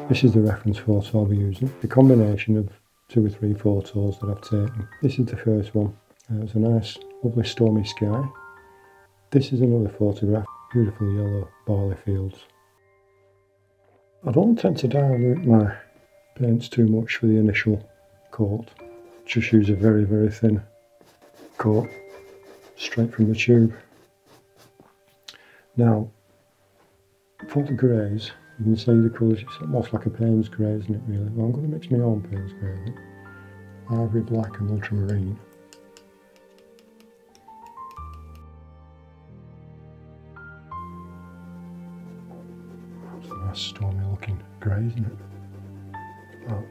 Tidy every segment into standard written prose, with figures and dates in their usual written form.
This is the reference photo I'll be using. The combination of 2 or 3 photos that I've taken. This is the first one. It's a nice, lovely stormy sky. This is another photograph. Beautiful yellow barley fields. I don't tend to dilute my paints too much for the initial coat. Just use a very, very thin coat, straight from the tube. Now, for the greys, you can see the colours, it's almost like a Payne's grey, isn't it really? Well, I'm going to mix my own Payne's grey with it. Ivory, black and ultramarine. It's a nice stormy looking grey, isn't it? Oh,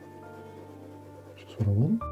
just what I want.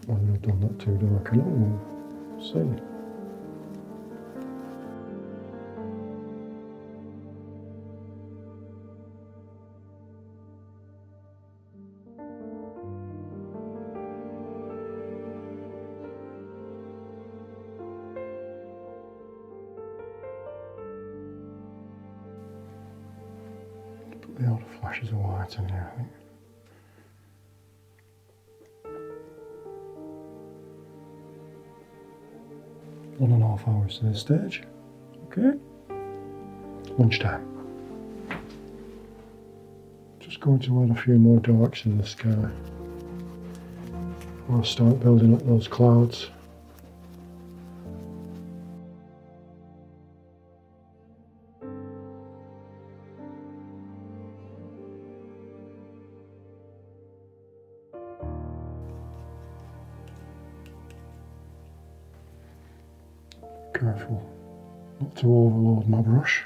I wouldn't have done that too dark, I don't see. Put the outer flashes of white in here, I think. One and a half hours to this stage. Okay. Lunchtime. Just going to add a few more darks in the sky. I'll start building up those clouds. Careful not to overload my brush.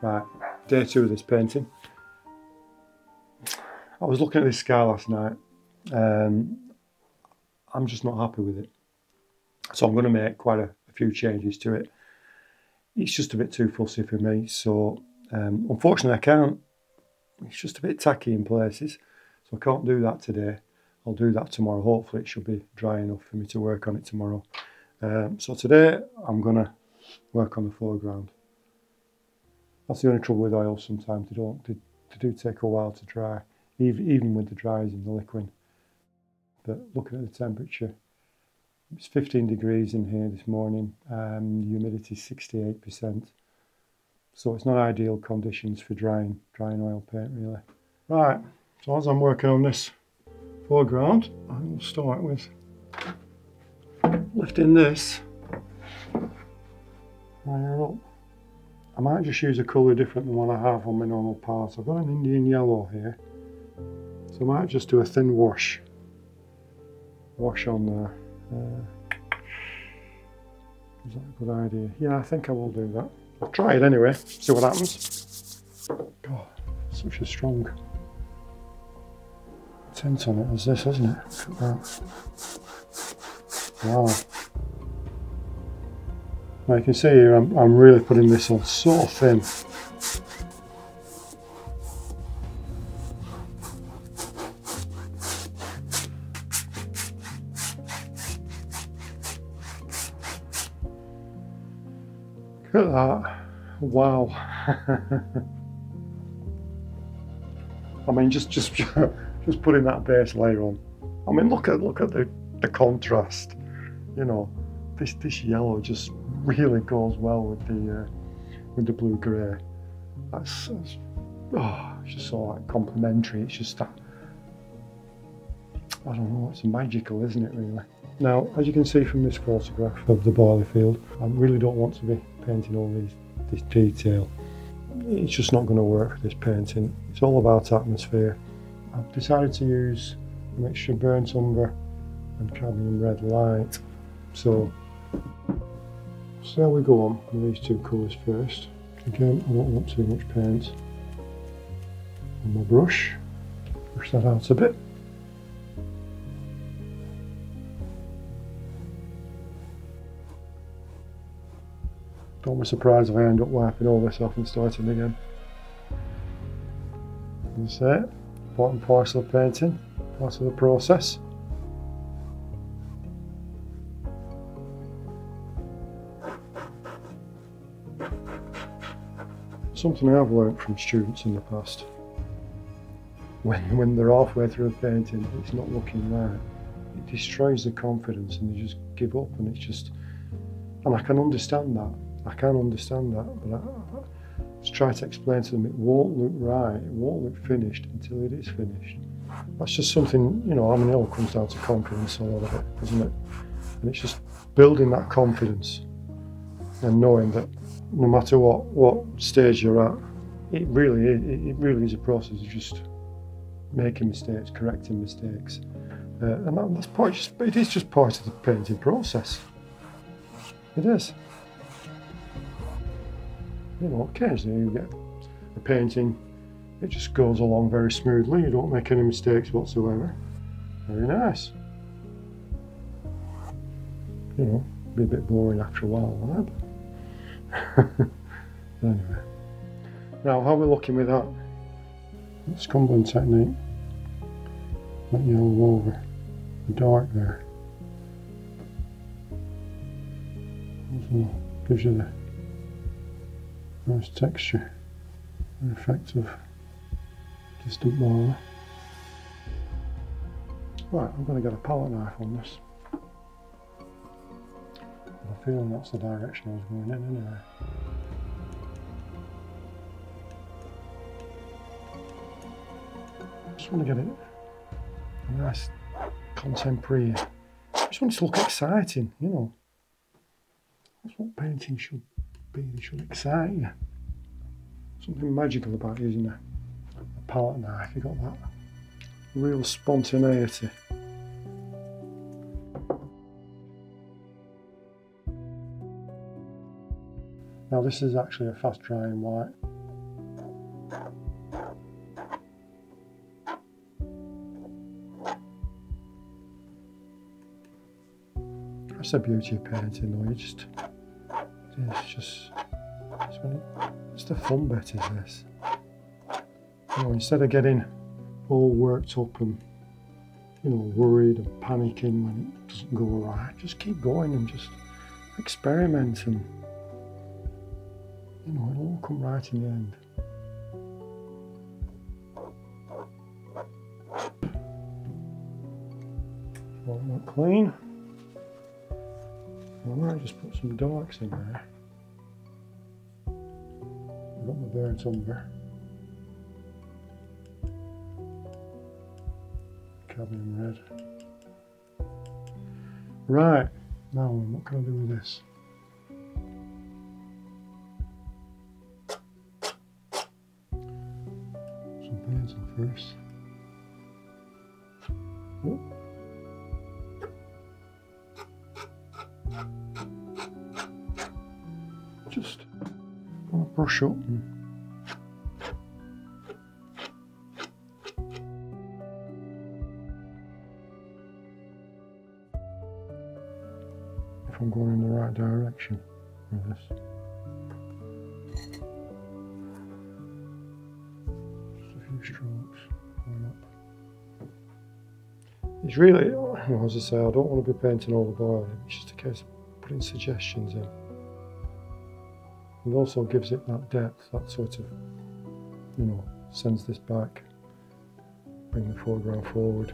Right, day 2 of this painting. I was looking at this sky last night. I'm just not happy with it. So I'm going to make quite a few changes to it. It's just a bit too fussy for me. So unfortunately I can't. It's just a bit tacky in places. So I can't do that today. I'll do that tomorrow. Hopefully it should be dry enough for me to work on it tomorrow. So today I'm going to work on the foreground. That's the only trouble with oil sometimes, they do take a while to dry, even with the dries in the liquin. But looking at the temperature, it's 15 degrees in here this morning, the humidity is 68%. So it's not ideal conditions for drying oil paint really. Right, so as I'm working on this foreground, I will start with lifting this higher up. I might just use a colour different than what I have on my normal parts. I've got an Indian yellow here, so I might just do a thin wash on there. Is that a good idea? Yeah, I think I will do that. I'll try it anyway, see what happens. God, such a strong tint on it as this, hasn't it? Look at that. Wow. Now you can see here I'm really putting this on so thin. Look at that. Wow. I mean, just putting that base layer on. I mean, look at the contrast. You know, this yellow just really goes well with the blue grey. That's oh, it's just so like complementary. It's just that, I don't know, it's magical, isn't it, really? Now, as you can see from this photograph of the barley field, I really don't want to be painting all this detail. It's just not going to work for this painting. It's all about atmosphere. I've decided to use a mixture of burnt umber and cadmium red light. So how we go on with these two colours first. Again, I don't want too much paint on my brush. Push that out a bit. Don't be surprised if I end up wiping all this off and starting again. That's it. Important part of the painting, part of the process. Something I've learnt from students in the past. When they're halfway through a painting, it's not looking right. It destroys the confidence and they just give up, and it's just, and I can understand that. I can understand that, but I just try to explain to them it won't look right, it won't look finished until it is finished. That's just something, you know, I mean, it all comes down to confidence, a lot of it, doesn't it? And it's just building that confidence and knowing that no matter what stage you're at, it really is a process of just making mistakes, correcting mistakes. And that's part, it is just part of the painting process. It is. You know, occasionally you get a painting, it just goes along very smoothly, you don't make any mistakes whatsoever. Very nice. You know, be a bit boring after a while, won't it? Anyway. Now, how are we looking with that? Scumbling technique. That yellow over the dark there. Also gives you the nice texture and effect of distant barley. Right, I'm going to get a palette knife on this. I'm feeling that's the direction I was going in anyway. Just want to get it a nice contemporary. I just want it to look exciting, you know. That's what painting should be. They should excite you. Something magical about using a palette knife. You've got that real spontaneity. Now this is actually a fast drying white. That's the beauty of painting though, it's the fun bit, is this. You know, instead of getting all worked up and, you know, worried and panicking when it doesn't go right, just keep going and just experiment, and you know, it'll all come right in the end. Want that clean. I might just put some darks in there. I've got my burnt umber. Cadmium red. Right, now what can I do with this? Some paint on first. Oh. Just brush up and if I'm going in the right direction with this. Just a few strokes going up. It's really, as I say, I don't want to be painting all the boiling, it's just a case of putting suggestions in. It also gives it that depth, that sort of, you know, sends this back, bring the foreground forward.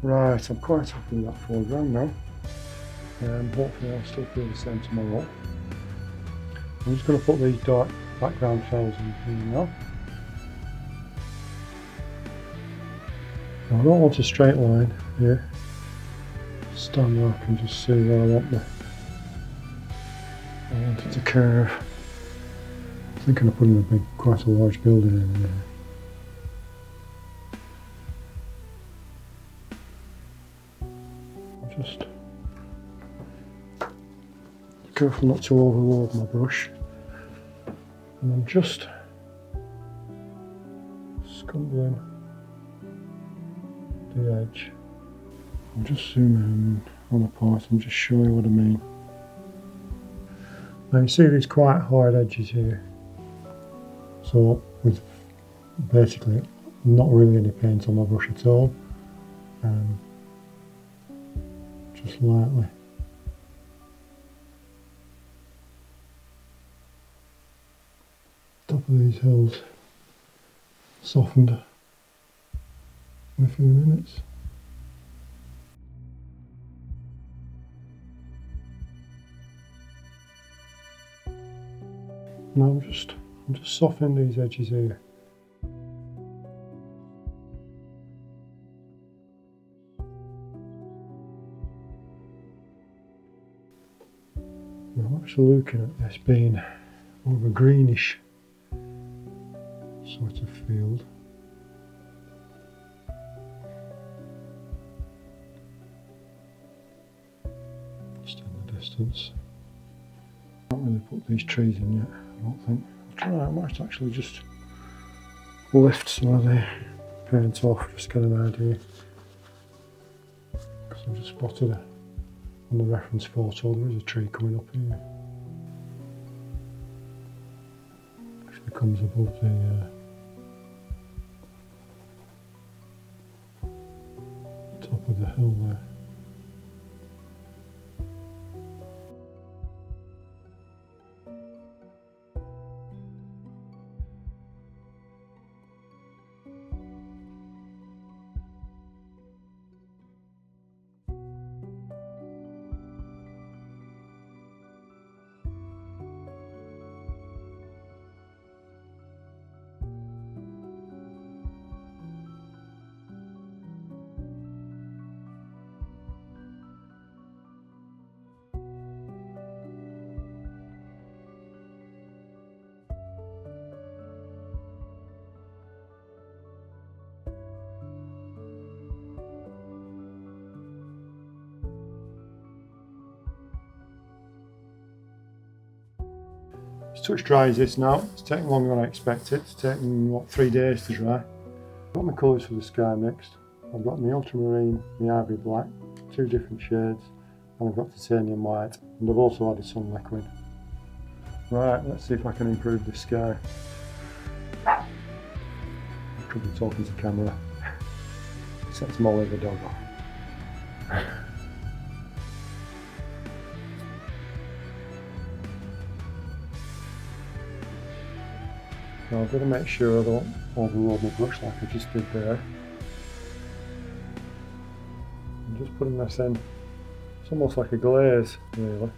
Right, I'm quite happy with that foreground now. Hopefully I'll still feel the same tomorrow. I'm just going to put these dark background fells in here now. Now I don't want a straight line here. Stand there, I can just see where I want it to curve. I'm thinking of putting quite a large building in here. Just be careful not to overload my brush. And I'm just scumbling the edge. I'm just zooming in on a part and just showing you what I mean. Now you see these quite hard edges here. So with basically not really any paint on my brush at all. Just lightly. Top of these hills softened in a few minutes. Now I'm just softening these edges here. I'm actually looking at this being more of a greenish sort of field. Just in the distance. I haven't really put these trees in yet, I don't think. I'll try, I might actually just lift some of the paint off, just get an idea. Because I've just spotted on the reference photo there is a tree coming up here. Actually comes above the top of the hill there. It's touch dry as this now. It's taking longer than I expected. It's taking, what, 3 days to dry. I've got my colours for the sky mixed. I've got my ultramarine, my ivory black, 2 different shades, and I've got titanium white, and I've also added some liquin. Right, let's see if I can improve the sky. I'm trouble talking to camera. Except Molly the dog off. Now I've got to make sure I don't overload my brush like I just did there. I'm just putting this in. It's almost like a glaze, really.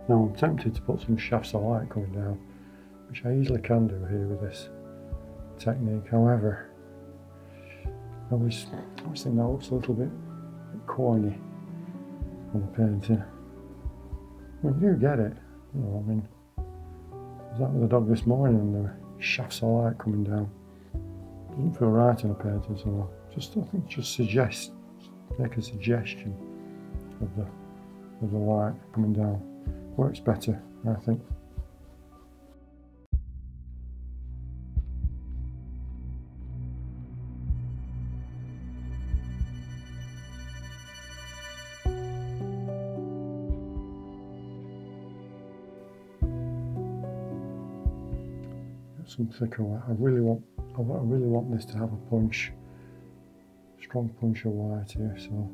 Now I'm tempted to put some shafts of light coming down, which I easily can do here with this technique. However, I always think that looks a little bit corny on the painting. I mean, you get it. You know, I mean, I was out with the dog this morning and there were shafts of light coming down. Doesn't feel right in a painting, so I think just make a suggestion of the light coming down. Works better, I think. some thicker white. I really want this to have a punch, strong punch of white here. So.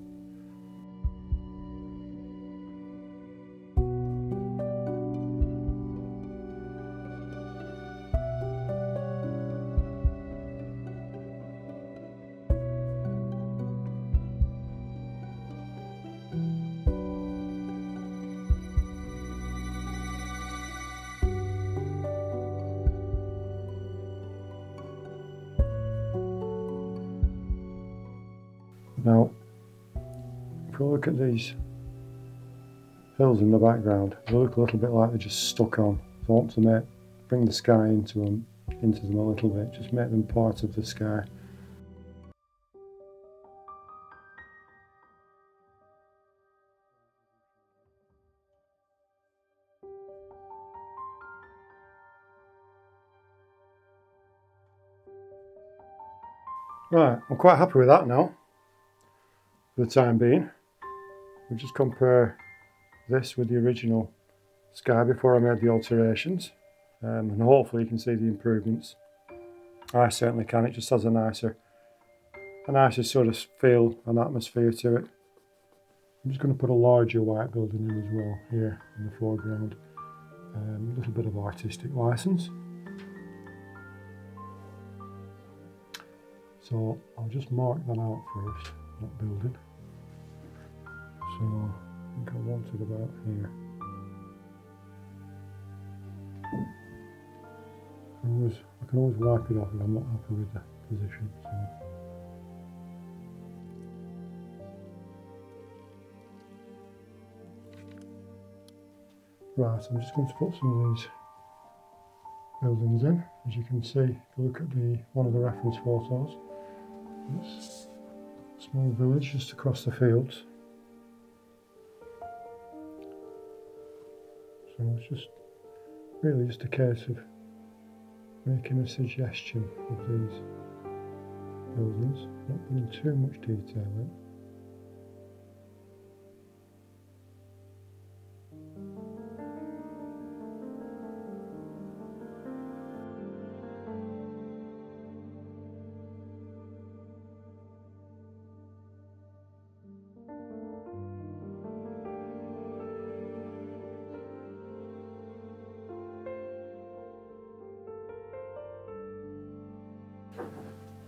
Now, if we look at these hills in the background, they look a little bit like they're just stuck on. So I want to bring the sky into them a little bit, just make them part of the sky. Right, I'm quite happy with that now. For the time being, we'll just compare this with the original sky before I made the alterations, and hopefully you can see the improvements. I certainly can. It just has a nicer sort of feel and atmosphere to it. I'm just going to put a larger white building in as well here in the foreground. A little bit of artistic license. So I'll just mark that out first, that building. So I think I want it about here. I can always wipe it off if I'm not happy with the position. So. Right, so I'm just going to put some of these buildings in. As you can see, if you look at one of the reference photos, it's a small village just across the fields. So it's just really just a case of making a suggestion of these buildings, not putting too much detail in.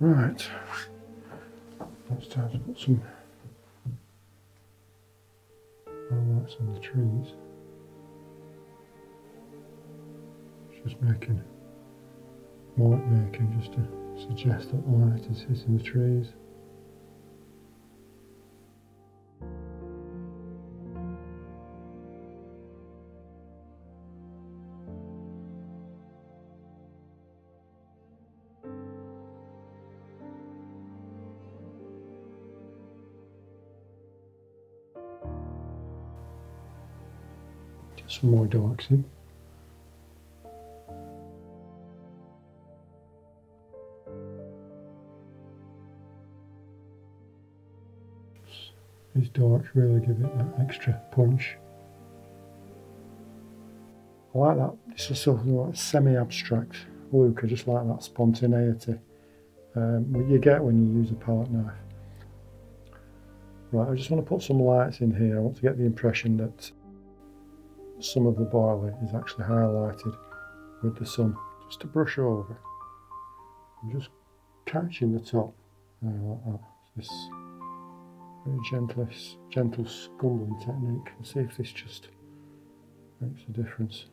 Right, it's time to put some highlights on the trees. Just making mark making just to suggest that the light is hitting the trees. Some more darks in. These darks really give it that extra punch. I like that. It's just sort of like semi-abstract look. I just like that spontaneity what you get when you use a palette knife. Right, I just want to put some lights in here. I want to get the impression that some of the barley is actually highlighted with the sun, just to brush over. I'm just catching the top like that. This very gentle scumbling technique, and see if this just makes a difference.